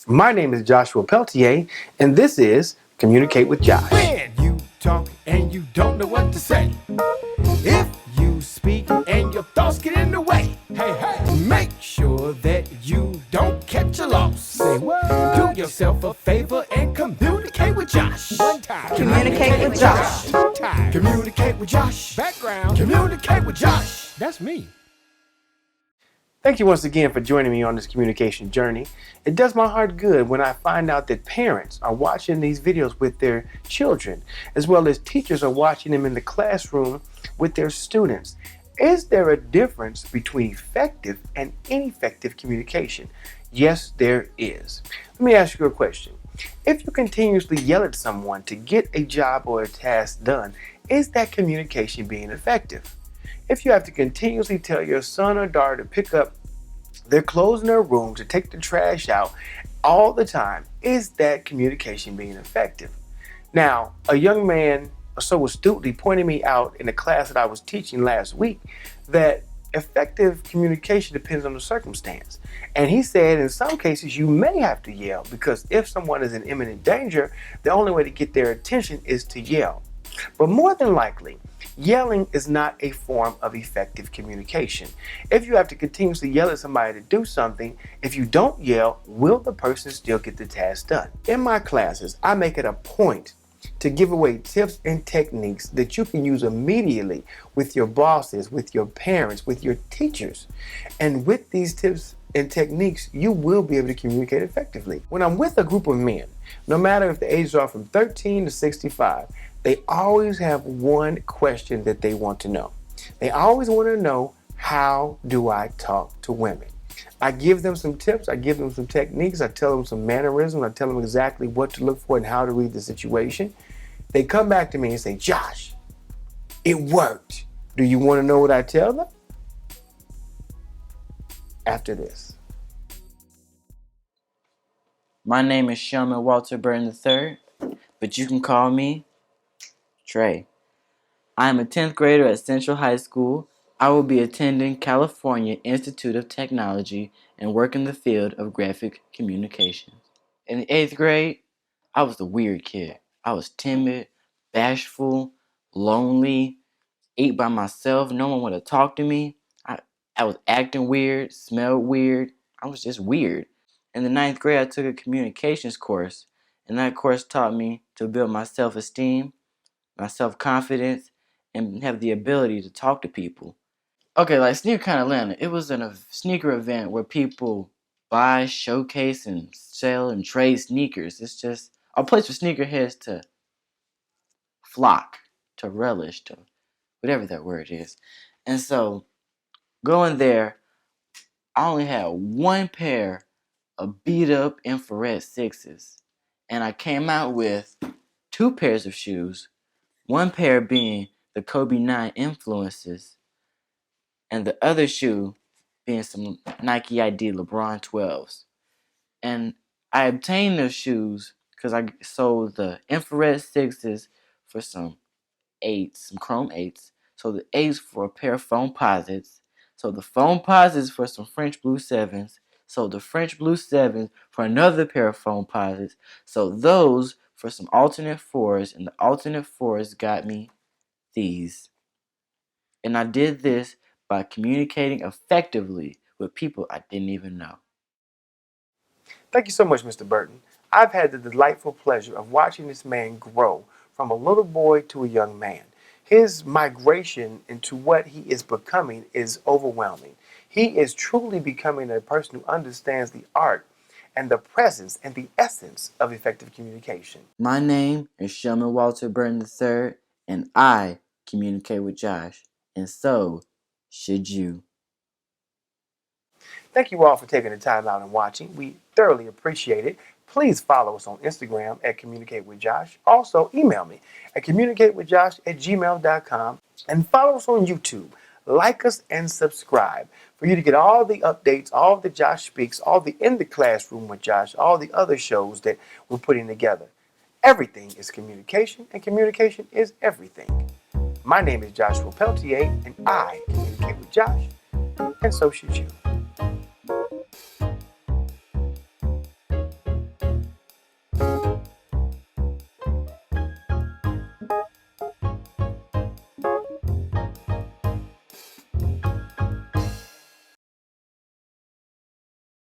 My name is Joshua Peltier, and this is Communicate with Josh. When you talk and you don't know what to say, if you speak and your thoughts get in the way, make sure that you don't catch a loss. Say what? Do yourself a favor and communicate with Josh. One time. Communicate with Josh. Two times. Communicate with Josh. Background. Communicate with Josh. That's me. Thank you once again for joining me on this communication journey. It does my heart good when I find out that parents are watching these videos with their children, as well as teachers are watching them in the classroom with their students. Is there a difference between effective and ineffective communication? Yes, there is. Let me ask you a question. If you continuously yell at someone to get a job or a task done, is that communication being effective? If you have to continuously tell your son or daughter to pick up their clothes in their room, to take the trash out all the time, is that communication being effective? Now, a young man so astutely pointed me out in a class that I was teaching last week that effective communication depends on the circumstance. And he said in some cases you may have to yell, because if someone is in imminent danger, the only way to get their attention is to yell. But more than likely, yelling is not a form of effective communication. If you have to continuously yell at somebody to do something, if you don't yell, will the person still get the task done? In my classes, I make it a point to give away tips and techniques that you can use immediately with your bosses, with your parents, with your teachers. And with these tips and techniques, you will be able to communicate effectively. When I'm with a group of men, no matter if the ages are from 13 to 65, they always have one question that they want to know. They always want to know, how do I talk to women? I give them some tips, I give them some techniques, I tell them some mannerisms, I tell them exactly what to look for and how to read the situation. They come back to me and say, Josh, it worked. Do you want to know what I tell them? After this. My name is Showman Walter Burton III, but you can call me Trey. I am a 10th grader at Central High School. I will be attending California Institute of Technology and work in the field of graphic communications. In the 8th grade, I was the weird kid. I was timid, bashful, lonely, ate by myself. No one would have talked to me. I was acting weird, smelled weird. I was just weird. In the 9th grade, I took a communications course, and that course taught me to build my self-esteem, my self-confidence, and have the ability to talk to people. Okay, like Sneaker Con Atlanta, it was a sneaker event where people buy, showcase, and sell and trade sneakers. It's just a place for sneakerheads to flock, to relish, to whatever that word is. And so, going there, I only had one pair of beat up infrared sixes. And I came out with two pairs of shoes, one pair being the Kobe 9 influences, and the other shoe being some Nike ID LeBron 12s. And I obtained those shoes because I sold the infrared sixes for some 8s, some chrome 8s. So the 8s for a pair of foam posits. So the foam posits for some French blue 7s. So the French blue 7s for another pair of foam posits. So those for some alternate 4s, and the alternate 4s got me these. And I did this by communicating effectively with people I didn't even know. Thank you so much, Mr. Burton. I've had the delightful pleasure of watching this man grow from a little boy to a young man. His migration into what he is becoming is overwhelming. He is truly becoming a person who understands the art and the presence and the essence of effective communication. My name is Showman Walter Burton III, and I communicate with Josh, and so should you. Thank you all for taking the time out and watching. We thoroughly appreciate it. Please follow us on Instagram at Communicate with Josh. Also, email me at communicatewithjosh@gmail.com, and follow us on YouTube. Like us and subscribe for you to get all the updates, all the Josh Speaks, all the In the Classroom with Josh, all the other shows that we're putting together. Everything is communication, and communication is everything. My name is Joshua Peltier, and I communicate with Josh, and so should you.